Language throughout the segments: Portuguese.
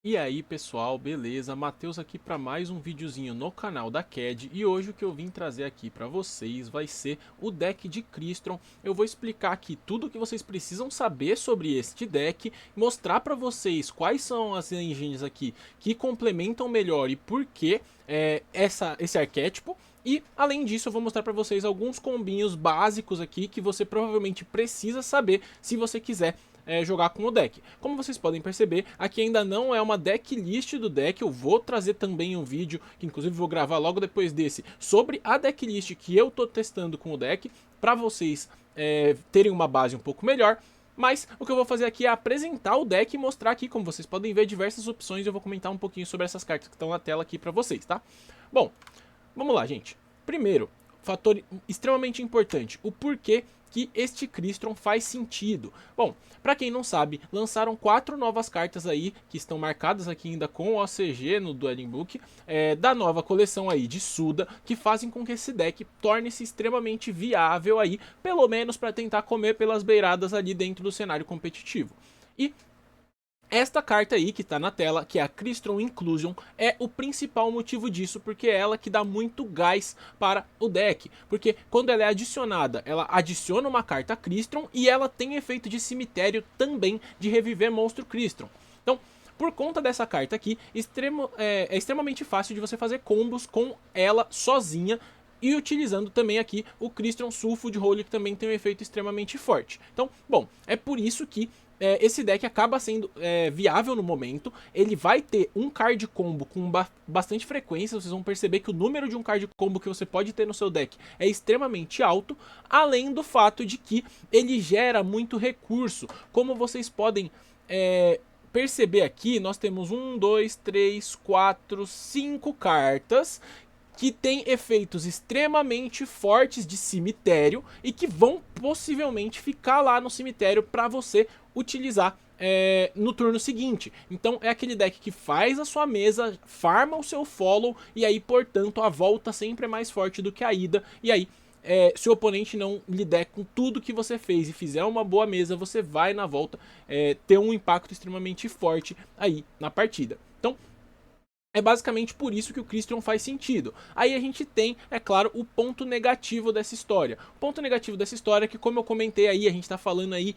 E aí pessoal, beleza? Matheus aqui para mais um videozinho no canal da CAD e hoje o que eu vim trazer aqui para vocês vai ser o deck de Crystron. Eu vou explicar aqui tudo o que vocês precisam saber sobre este deck, mostrar para vocês quais são as engines aqui que complementam melhor e por que esse arquétipo. E além disso eu vou mostrar para vocês alguns combinhos básicos aqui que você provavelmente precisa saber se você quiser jogar com o deck. Como vocês podem perceber, aqui ainda não é uma decklist do deck, eu vou trazer também um vídeo, que inclusive vou gravar logo depois desse, sobre a decklist que eu tô testando com o deck, para vocês terem uma base um pouco melhor. Mas o que eu vou fazer aqui é apresentar o deck e mostrar aqui, como vocês podem ver, diversas opções. Eu vou comentar um pouquinho sobre essas cartas que estão na tela aqui para vocês, tá? Bom, vamos lá, gente. Primeiro, fator extremamente importante, o porquê que este Crystron faz sentido. Bom, para quem não sabe, lançaram 4 novas cartas aí, que estão marcadas aqui ainda com o OCG no Dueling Book, da nova coleção aí de Suda, que fazem com que esse deck torne-se extremamente viável aí, pelo menos para tentar comer pelas beiradas ali dentro do cenário competitivo. E esta carta aí que tá na tela, que é a Crystron Inclusion, é o principal motivo disso, porque é ela que dá muito gás para o deck. Porque quando ela é adicionada, ela adiciona uma carta Crystron e ela tem efeito de cemitério também de reviver monstro Crystron. Então, por conta dessa carta aqui, é extremamente fácil de você fazer combos com ela sozinha, e utilizando também aqui o Crystron Sulfo de Holy, que também tem um efeito extremamente forte. Então, bom, é por isso que esse deck acaba sendo viável no momento. Ele vai ter um card combo com bastante frequência. Vocês vão perceber que o número de um card combo que você pode ter no seu deck é extremamente alto. Além do fato de que ele gera muito recurso. Como vocês podem perceber aqui, nós temos 1, 2, 3, 4, 5 cartas que tem efeitos extremamente fortes de cemitério e que vão possivelmente ficar lá no cemitério para você utilizar no turno seguinte. Então é aquele deck que faz a sua mesa, farma o seu follow e aí, portanto, a volta sempre é mais forte do que a ida. E aí, se o oponente não lhe der com tudo que você fez e fizer uma boa mesa, você vai na volta ter um impacto extremamente forte aí na partida. Então, é basicamente por isso que o Crystron faz sentido. Aí a gente tem, é claro, o ponto negativo dessa história. O ponto negativo dessa história é que, como eu comentei aí, a gente tá falando aí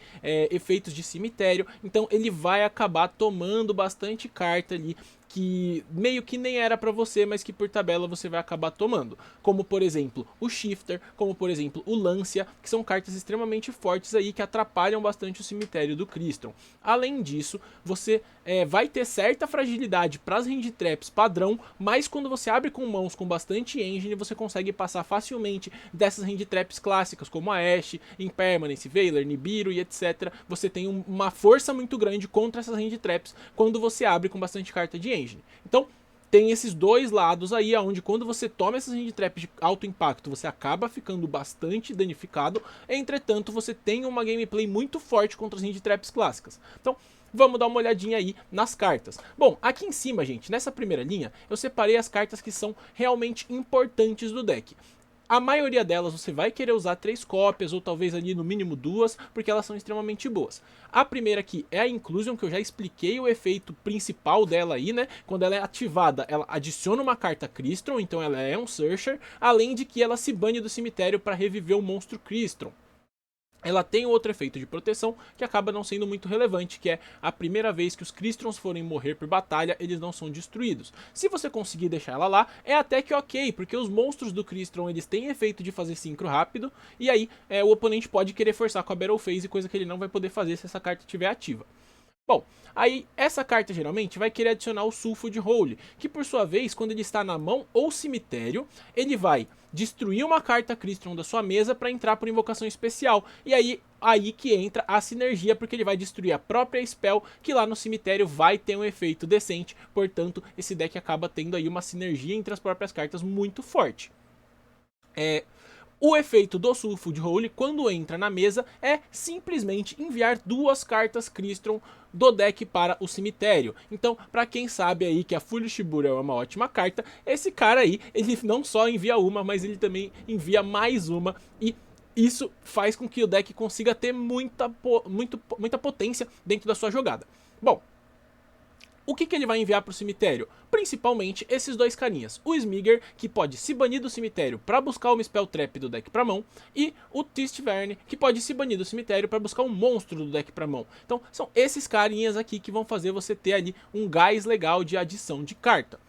efeitos de cemitério, então ele vai acabar tomando bastante carta ali que meio que nem era pra você, mas que por tabela você vai acabar tomando. Como, por exemplo, o Shifter, como, por exemplo, o Lancia, que são cartas extremamente fortes aí que atrapalham bastante o cemitério do Crystron. Além disso, você vai ter certa fragilidade para as hand traps padrão, mas quando você abre com mãos com bastante engine, você consegue passar facilmente dessas hand traps clássicas, como a Ashe, Impermanence, Veiler, Nibiru e etc. Você tem uma força muito grande contra essas hand traps quando você abre com bastante carta de engine. Então, tem esses dois lados aí, onde quando você toma essas hand traps de alto impacto, você acaba ficando bastante danificado. Entretanto, você tem uma gameplay muito forte contra as hand traps clássicas. Então, vamos dar uma olhadinha aí nas cartas. Bom, aqui em cima, gente, nessa primeira linha, eu separei as cartas que são realmente importantes do deck. A maioria delas você vai querer usar 3 cópias, ou talvez ali no mínimo 2, porque elas são extremamente boas. A primeira aqui é a Inclusion, que eu já expliquei o efeito principal dela aí, né? Quando ela é ativada, ela adiciona uma carta Crystron, então ela é um Searcher, além de que ela se bane do cemitério para reviver o monstro Crystron. Ela tem outro efeito de proteção que acaba não sendo muito relevante, que é a primeira vez que os Crystrons forem morrer por batalha, eles não são destruídos. Se você conseguir deixar ela lá, é até que ok, porque os monstros do Crystron eles têm efeito de fazer sincro rápido, e aí o oponente pode querer forçar com a Battle Phase, coisa que ele não vai poder fazer se essa carta estiver ativa. Bom, aí essa carta geralmente vai querer adicionar o Sulfo de Holy, que por sua vez, quando ele está na mão ou cemitério, ele vai destruir uma carta Crystron da sua mesa para entrar por invocação especial. E aí que entra a sinergia, porque ele vai destruir a própria spell, que lá no cemitério vai ter um efeito decente. Portanto, esse deck acaba tendo aí uma sinergia entre as próprias cartas muito forte. O efeito do Sulfo de Holy, quando entra na mesa, é simplesmente enviar 2 cartas Crystron do deck para o cemitério. Então, para quem sabe aí que a Foolish Burr é uma ótima carta, esse cara aí, ele não só envia uma, mas ele também envia mais uma, e isso faz com que o deck consiga ter muita potência dentro da sua jogada. Bom, O que ele vai enviar para o cemitério? Principalmente esses dois carinhas. O Smigger, que pode se banir do cemitério para buscar uma Spell Trap do deck para mão. E o Tistvern, que pode se banir do cemitério para buscar um monstro do deck para mão. Então são esses carinhas aqui que vão fazer você ter ali um gás legal de adição de carta.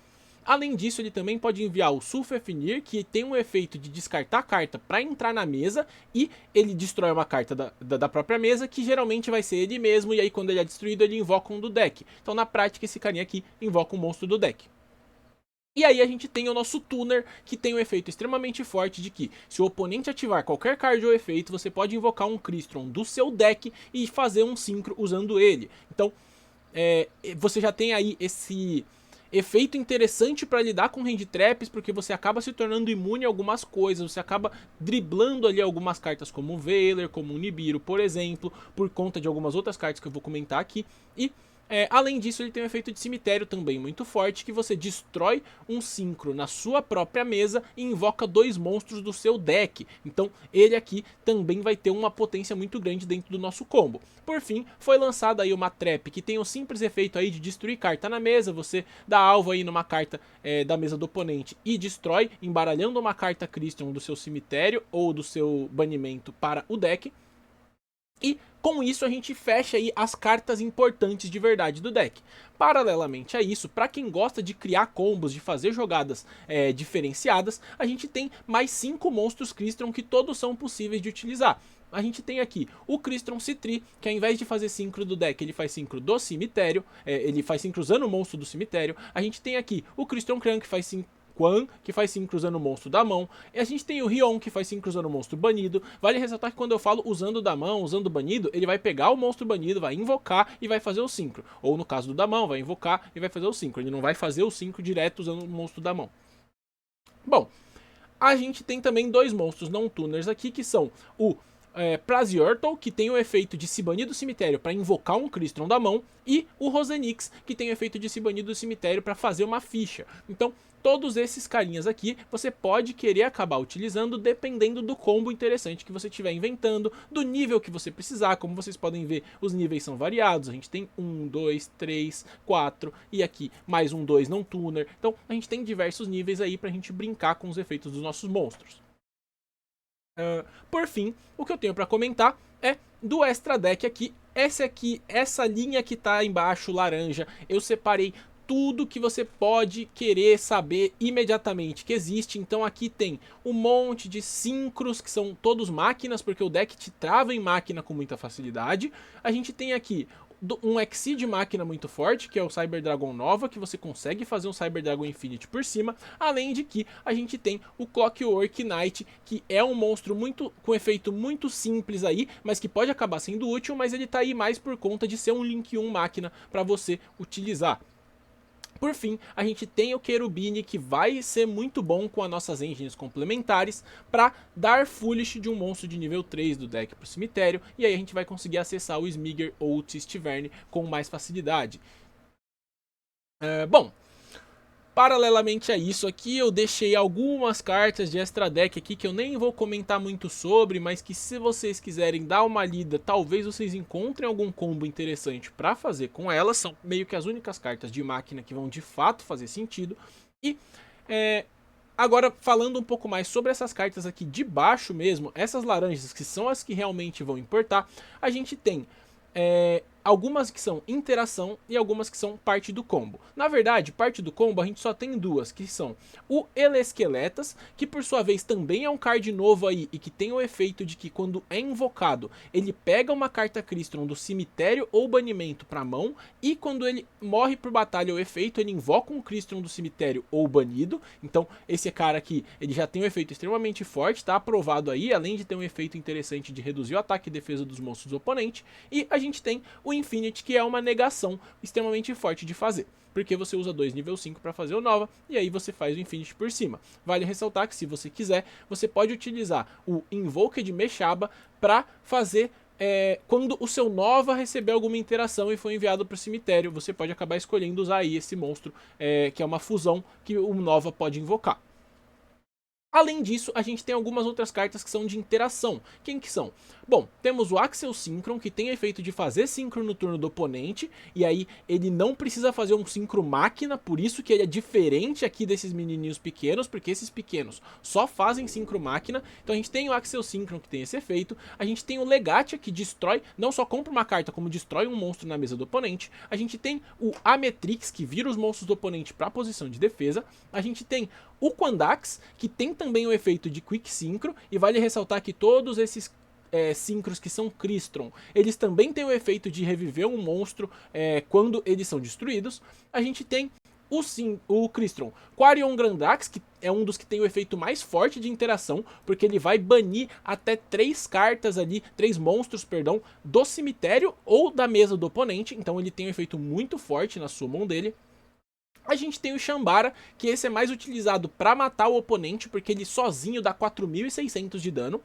Além disso, ele também pode enviar o Sulfefnir, que tem um efeito de descartar a carta para entrar na mesa, e ele destrói uma carta da própria mesa, que geralmente vai ser ele mesmo, e aí quando ele é destruído ele invoca um do deck. Então na prática esse carinha aqui invoca um monstro do deck. E aí a gente tem o nosso Tuner, que tem um efeito extremamente forte de que, se o oponente ativar qualquer card ou efeito, você pode invocar um Crystron do seu deck e fazer um Synchro usando ele. Então, você já tem aí esse efeito interessante para lidar com hand traps, porque você acaba se tornando imune a algumas coisas, você acaba driblando ali algumas cartas como o Veiler, como o Nibiru, por exemplo, por conta de algumas outras cartas que eu vou comentar aqui. E além disso, ele tem um efeito de cemitério também muito forte, que você destrói um Synchro na sua própria mesa e invoca dois monstros do seu deck. Então ele aqui também vai ter uma potência muito grande dentro do nosso combo. Por fim, foi lançada aí uma trap que tem o simples efeito aí de destruir carta na mesa. Você dá alvo aí numa carta da mesa do oponente e destrói, embaralhando uma carta Crystron do seu cemitério ou do seu banimento para o deck. E com isso a gente fecha aí as cartas importantes de verdade do deck. Paralelamente a isso, para quem gosta de criar combos, de fazer jogadas diferenciadas, a gente tem mais 5 monstros Crystron que todos são possíveis de utilizar. A gente tem aqui o Crystron Citri, que ao invés de fazer Synchro do deck, ele faz Synchro do cemitério, ele faz Synchro usando o monstro do cemitério. A gente tem aqui o Crystron Cran, que faz Synchro que faz Synchro usando o monstro da mão. E a gente tem o Rion, que faz Synchro usando o monstro banido. Vale ressaltar que quando eu falo usando da mão, usando o banido, ele vai pegar o monstro banido, vai invocar e vai fazer o Synchro. Ou no caso do da mão, vai invocar e vai fazer o Synchro. Ele não vai fazer o Synchro direto usando o monstro da mão. Bom, a gente tem também dois monstros não tuners aqui, que são o Praziortal, que tem o efeito de se banir do cemitério para invocar um Crystron da mão, e o Rosenix, que tem o efeito de se banir do cemitério para fazer uma ficha. Então, todos esses carinhas aqui você pode querer acabar utilizando dependendo do combo interessante que você estiver inventando, do nível que você precisar. Como vocês podem ver, os níveis são variados. A gente tem 1, 2, 3, 4 e aqui mais um 2 não tuner. Então, a gente tem diversos níveis aí pra gente brincar com os efeitos dos nossos monstros. Por fim, o que eu tenho para comentar é do extra deck aqui. Essa linha que tá embaixo, laranja, eu separei tudo que você pode querer saber imediatamente que existe. Então aqui tem um monte de Synchros, que são todos máquinas, porque o deck te trava em máquina com muita facilidade. A gente tem aqui um Exceed máquina muito forte, que é o Cyber Dragon Nova, que você consegue fazer um Cyber Dragon Infinity por cima. Além de que a gente tem o Clockwork Knight, que é um monstro com efeito muito simples aí, mas que pode acabar sendo útil, mas ele tá aí mais por conta de ser um Link 1 máquina para você utilizar. Por fim, a gente tem o Cherubini, que vai ser muito bom com as nossas engines complementares para dar Foolish de um monstro de nível 3 do deck para o cemitério, e aí a gente vai conseguir acessar o Smigger ou o Tistvern com mais facilidade. Bom, paralelamente a isso aqui, eu deixei algumas cartas de extra deck aqui que eu nem vou comentar muito sobre, mas que se vocês quiserem dar uma lida, talvez vocês encontrem algum combo interessante para fazer com elas. São meio que as únicas cartas de máquina que vão de fato fazer sentido. E agora, falando um pouco mais sobre essas cartas aqui de baixo mesmo, essas laranjas que são as que realmente vão importar, a gente tem algumas que são interação e algumas que são parte do combo. Na verdade, parte do combo a gente só tem duas, que são o Elesqueletas, que por sua vez também é um card novo aí e que tem o efeito de que quando é invocado, ele pega uma carta Crystron do cemitério ou banimento para mão, e quando ele morre por batalha ou efeito, ele invoca um Crystron do cemitério ou banido. Então esse cara aqui, ele já tem um efeito extremamente forte, tá aprovado aí, além de ter um efeito interessante de reduzir o ataque e defesa dos monstros do oponente. E a gente tem o Infinity, que é uma negação extremamente forte de fazer, porque você usa 2 nível 5 para fazer o Nova, e aí você faz o Infinity por cima. Vale ressaltar que se você quiser, você pode utilizar o Invoked Meshaba para fazer quando o seu Nova receber alguma interação e foi enviado para o cemitério, você pode acabar escolhendo usar aí esse monstro, que é uma fusão que o Nova pode invocar. Além disso, a gente tem algumas outras cartas que são de interação. Quem que são? Bom, temos o Axel Synchron, que tem o efeito de fazer synchro no turno do oponente, e aí ele não precisa fazer um synchro máquina, por isso que ele é diferente aqui desses menininhos pequenos, porque esses pequenos só fazem synchro máquina. Então a gente tem o Axel Synchron, que tem esse efeito, a gente tem o Legatia, que destrói, não só compra uma carta, como destrói um monstro na mesa do oponente, a gente tem o Ametrix, que vira os monstros do oponente para a posição de defesa, a gente tem o Quandax, que tem também o efeito de Quick Synchro, e vale ressaltar que todos esses synchros que são Crystron, eles também têm o efeito de reviver um monstro quando eles são destruídos. A gente tem o Crystron Quarion Grandax, que é um dos que tem o efeito mais forte de interação, porque ele vai banir até 3 cartas ali, 3 monstros, perdão, do cemitério ou da mesa do oponente, então ele tem um efeito muito forte na summon dele. A gente tem o Shambara, que esse é mais utilizado para matar o oponente, porque ele sozinho dá 4.600 de dano.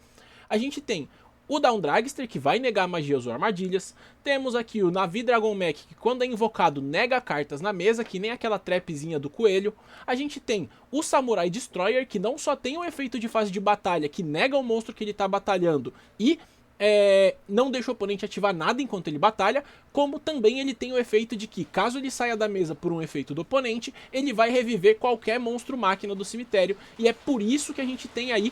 A gente tem o Down Dragster, que vai negar magias ou armadilhas. Temos aqui o Navi Dragon Mech, que quando é invocado nega cartas na mesa, que nem aquela trapzinha do coelho. A gente tem o Samurai Destroyer, que não só tem o efeito de fase de batalha, que nega o monstro que ele está batalhando e não deixa o oponente ativar nada enquanto ele batalha, como também ele tem o efeito de que, caso ele saia da mesa por um efeito do oponente, ele vai reviver qualquer monstro máquina do cemitério, e é por isso que a gente tem aí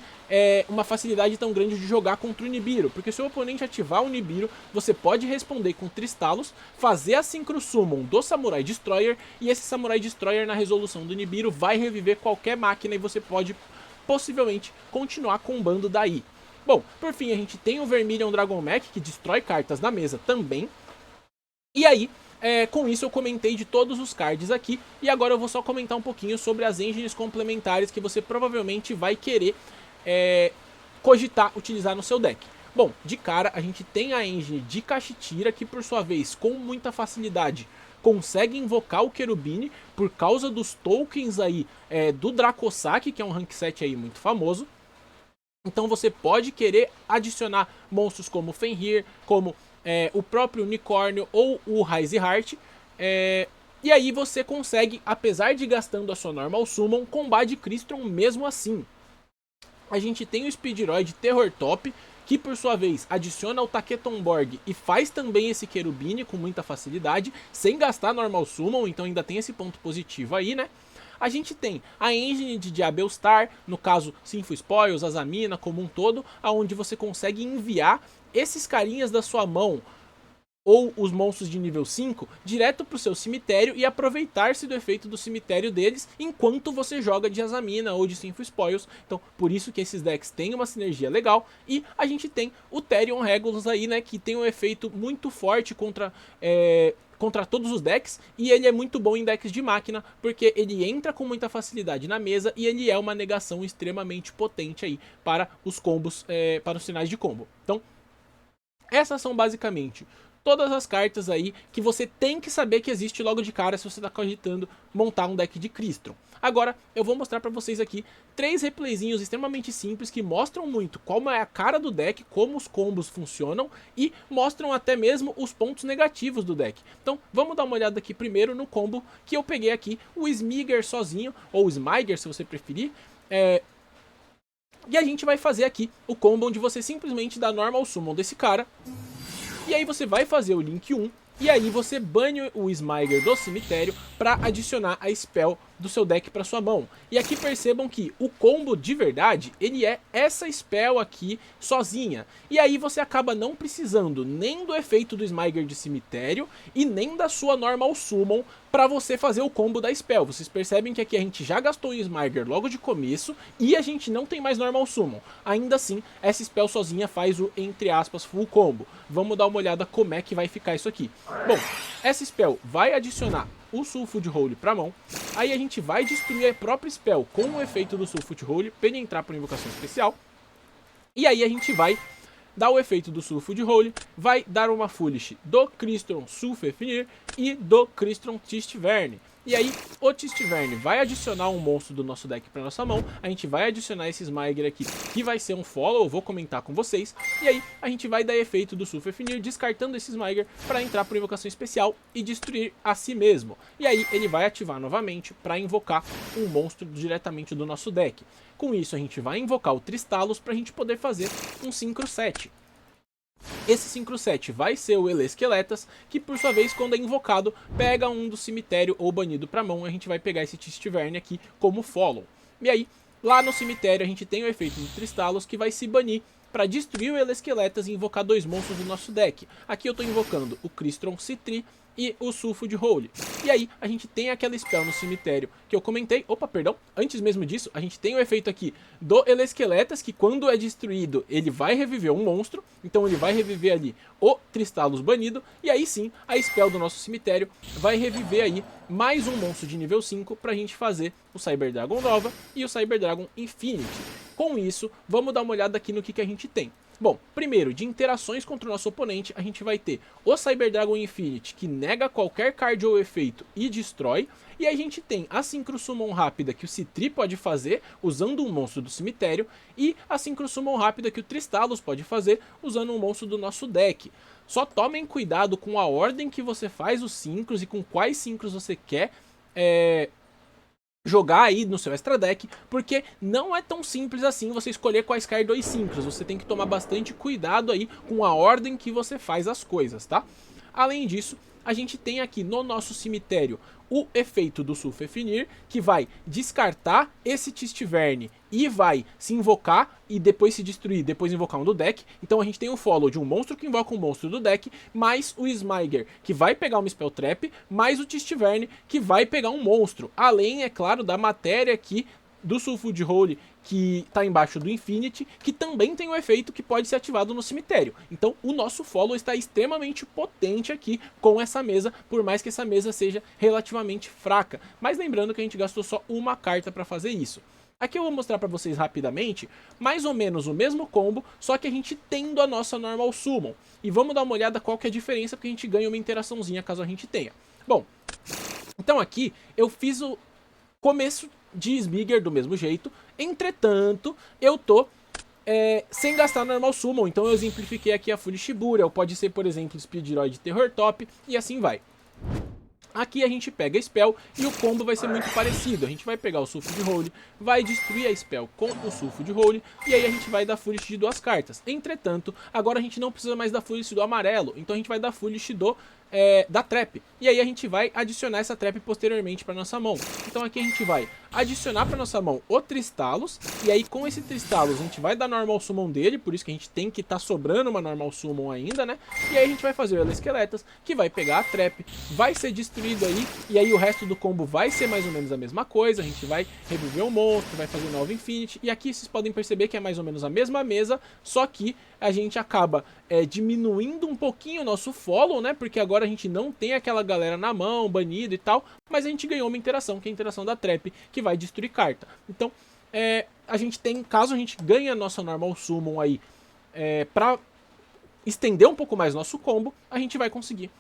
uma facilidade tão grande de jogar contra o Nibiru, porque se o oponente ativar o Nibiru, você pode responder com Tristalos, fazer a Synchro Summon do Samurai Destroyer, e esse Samurai Destroyer na resolução do Nibiru vai reviver qualquer máquina e você pode possivelmente continuar combando daí. Bom, por fim a gente tem o Vermilion Dragon Mech, que destrói cartas na mesa também. E aí, com isso eu comentei de todos os cards aqui, e agora eu vou só comentar um pouquinho sobre as engines complementares que você provavelmente vai querer cogitar utilizar no seu deck. Bom, de cara a gente tem a engine de Kashtira, que por sua vez, com muita facilidade, consegue invocar o Cherubini por causa dos tokens aí do Dracossack, que é um rank 7 aí muito famoso. Então você pode querer adicionar monstros como Fenrir, como o próprio Unicórnio ou o Rise Heart. E aí você consegue, apesar de gastando a sua Normal Summon, combate Crystron mesmo assim. A gente tem o Speedroid Terror Top, que por sua vez adiciona o Taketomborg e faz também esse Cherubini com muita facilidade, sem gastar Normal Summon, então ainda tem esse ponto positivo aí, né? A gente tem a engine de Diabellstar, no caso Sinful Spoils, Azamina como um todo, aonde você consegue enviar esses carinhas da sua mão ou os monstros de nível 5 direto para o seu cemitério e aproveitar-se do efeito do cemitério deles enquanto você joga de Azamina ou de Sinful Spoils. Então por isso que esses decks têm uma sinergia legal. E a gente tem o Therion Regulus aí, né, que tem um efeito muito forte contra todos os decks, e ele é muito bom em decks de máquina, porque ele entra com muita facilidade na mesa e ele é uma negação extremamente potente aí para os combos, para os sinais de combo. Então, essas são basicamente todas as cartas aí que você tem que saber que existe logo de cara se você está cogitando montar um deck de Crystron. Agora eu vou mostrar para vocês aqui 3 replayzinhos extremamente simples que mostram muito como é a cara do deck, como os combos funcionam e mostram até mesmo os pontos negativos do deck. Então vamos dar uma olhada aqui primeiro no combo que eu peguei aqui, o Smiger sozinho, ou Smiger se você preferir. E a gente vai fazer aqui o combo onde você simplesmente dá Normal Summon desse cara. E aí você vai fazer o Link 1, e aí você bane o Smiger do cemitério para adicionar a spell do seu deck para sua mão. E aqui percebam que o combo de verdade, ele é essa spell aqui sozinha. E aí você acaba não precisando nem do efeito do Smiger de cemitério e nem da sua Normal Summon para você fazer o combo da spell. Vocês percebem que aqui a gente já gastou o Smiger logo de começo e a gente não tem mais Normal Summon. Ainda assim, essa spell sozinha faz o, entre aspas, full combo. Vamos dar uma olhada como é que vai ficar isso aqui. Bom, essa spell vai adicionar o Sulfur Hole para mão, aí a gente vai destruir a própria spell com o efeito do Sulfur Hole para ele entrar por invocação especial, e aí a gente vai dar o efeito do Sulfur Hole, vai dar uma Foolish do Crystron Sulfur Finir e do Crystron Tistverne. E aí o Tistivern vai adicionar um monstro do nosso deck para nossa mão, a gente vai adicionar esse Smiger aqui, que vai ser um follow, eu vou comentar com vocês, e aí a gente vai dar efeito do Sulfur-Fenrir, descartando esse Smiger para entrar por invocação especial e destruir a si mesmo. E aí ele vai ativar novamente para invocar um monstro diretamente do nosso deck. Com isso a gente vai invocar o Tristalos para a gente poder fazer um Synchro 7. Esse Synchro 7 vai ser o Elesqueletas, que por sua vez, quando é invocado, pega um do cemitério ou banido para mão, a gente vai pegar esse Tistivern aqui como follow. E aí, lá no cemitério, a gente tem o efeito do Tristalos, que vai se banir para destruir o Elesqueletas e invocar dois monstros do nosso deck. Aqui eu estou invocando o Crystron Citri e o Sulfur de Holy. E aí a gente tem aquela spell no cemitério que eu comentei. Opa, perdão, antes mesmo disso, a gente tem o efeito aqui do Elesqueletas, que quando é destruído, ele vai reviver um monstro. Então ele vai reviver ali o Tristalos banido. E aí sim, a spell do nosso cemitério vai reviver aí mais um monstro de nível 5 pra gente fazer o Cyber Dragon Nova e o Cyber Dragon Infinity. Com isso, vamos dar uma olhada aqui no que a gente tem. Bom, primeiro, de interações contra o nosso oponente, a gente vai ter o Cyber Dragon Infinity, que nega qualquer card ou efeito e destrói. E a gente tem a Synchro Summon rápida que o Citri pode fazer usando um monstro do cemitério. E a Synchro Summon rápida que o Tristalos pode fazer usando um monstro do nosso deck. Só tomem cuidado com a ordem que você faz os Synchros e com quais Synchros você quer jogar aí no seu extra deck, porque não é tão simples assim você escolher quaisquer dois Synchros, você tem que tomar bastante cuidado aí com a ordem que você faz as coisas, tá? Além disso, a gente tem aqui no nosso cemitério o efeito do Sulfur-Fenrir, que vai descartar esse Tistivern e vai se invocar e depois se destruir, depois invocar um do deck. Então a gente tem o follow de um monstro que invoca um monstro do deck, mais o Smiger, que vai pegar uma Spell Trap, mais o Tistivern, que vai pegar um monstro. Além, é claro, da matéria aqui do Sulfur de Holy, que está embaixo do Infinity, que também tem um efeito que pode ser ativado no cemitério. Então o nosso follow está extremamente potente aqui com essa mesa, por mais que essa mesa seja relativamente fraca. Mas lembrando que a gente gastou só uma carta para fazer isso. Aqui eu vou mostrar para vocês rapidamente, mais ou menos o mesmo combo, só que a gente tendo a nossa Normal Summon. E vamos dar uma olhada qual que é a diferença, porque a gente ganha uma interaçãozinha caso a gente tenha. Bom, então aqui eu fiz o começo de Smiger do mesmo jeito, entretanto, eu tô sem gastar Normal Summon, então eu exemplifiquei aqui a Foolish Burial, pode ser, por exemplo, Speedroid Terror Top, e assim vai. Aqui a gente pega a Spell e o combo vai ser muito parecido. A gente vai pegar o Sulfur de Holy, vai destruir a Spell com o Sulfur de Holy, e aí a gente vai dar Foolish de duas cartas. Entretanto, agora a gente não precisa mais dar Foolish do amarelo, então a gente vai dar Foolish da Trap. E aí a gente vai adicionar essa Trap posteriormente para nossa mão. Então aqui a gente vai adicionar para nossa mão o Tristalos, e aí com esse Tristalos a gente vai dar Normal Summon dele, por isso que a gente tem que estar sobrando uma Normal Summon ainda, né? E aí a gente vai fazer o Elesqueletas, que vai pegar a Trap, vai ser destruído aí, e aí o resto do combo vai ser mais ou menos a mesma coisa. A gente vai reviver um monstro, vai fazer Nova Infinity, e aqui vocês podem perceber que é mais ou menos a mesma mesa, só que a gente acaba diminuindo um pouquinho o nosso follow, né? Porque agora a gente não tem aquela galera na mão, banido e tal, mas a gente ganhou uma interação, que é a interação da Trap, que vai destruir carta. Então, a gente tem, caso a gente ganhe a nossa Normal Summon aí, pra estender um pouco mais nosso combo, a gente vai conseguir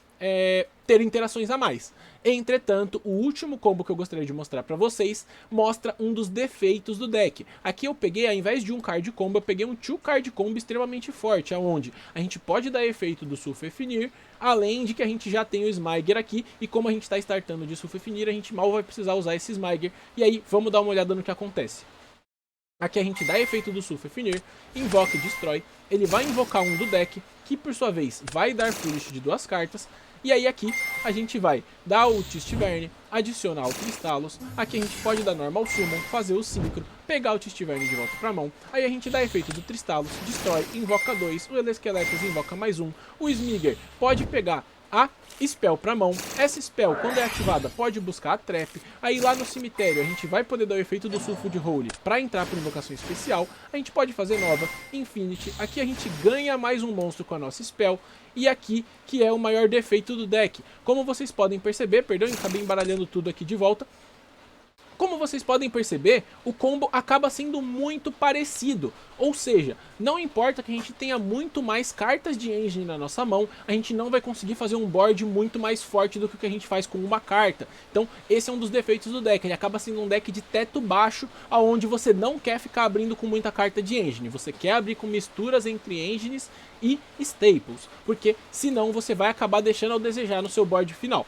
ter interações a mais. Entretanto, o último combo que eu gostaria de mostrar pra vocês mostra um dos defeitos do deck. Aqui eu peguei, ao invés de um card combo, eu peguei um two card combo extremamente forte, onde a gente pode dar efeito do Sulfur-Fenrir, além de que a gente já tem o Smiger aqui, e como a gente está startando de Sulfur-Fenrir, a gente mal vai precisar usar esse Smiger. E aí, vamos dar uma olhada no que acontece. Aqui a gente dá efeito do Sulfur-Fenrir, invoca e destrói. Ele vai invocar um do deck, que por sua vez vai dar Foolish de duas cartas. E aí aqui a gente vai dar o Tistivern, adicionar o Tristalos. Aqui a gente pode dar Normal Summon, fazer o Synchro, pegar o Tistivern de volta pra mão. Aí a gente dá efeito do Tristalos, destrói, invoca 2, o Elesqueletas invoca mais um. O Smiger pode pegar a Spell pra mão. Essa Spell, quando é ativada, pode buscar a Trap. Aí lá no cemitério a gente vai poder dar o efeito do Sulfur de Holy pra entrar por invocação especial. A gente pode fazer Nova, Infinity. Aqui a gente ganha mais um monstro com a nossa Spell. E aqui, que é o maior defeito do deck. Como vocês podem perceber, perdão, eu acabei embaralhando tudo aqui de volta. Como vocês podem perceber, o combo acaba sendo muito parecido, ou seja, não importa que a gente tenha muito mais cartas de engine na nossa mão, a gente não vai conseguir fazer um board muito mais forte do que o que a gente faz com uma carta. Então esse é um dos defeitos do deck, ele acaba sendo um deck de teto baixo, onde você não quer ficar abrindo com muita carta de engine, você quer abrir com misturas entre engines e staples, porque senão você vai acabar deixando a desejar no seu board final.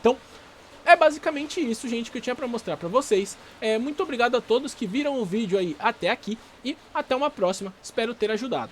Então, é basicamente isso, gente, que eu tinha pra mostrar pra vocês. Muito obrigado a todos que viram o vídeo aí até aqui e até uma próxima. Espero ter ajudado.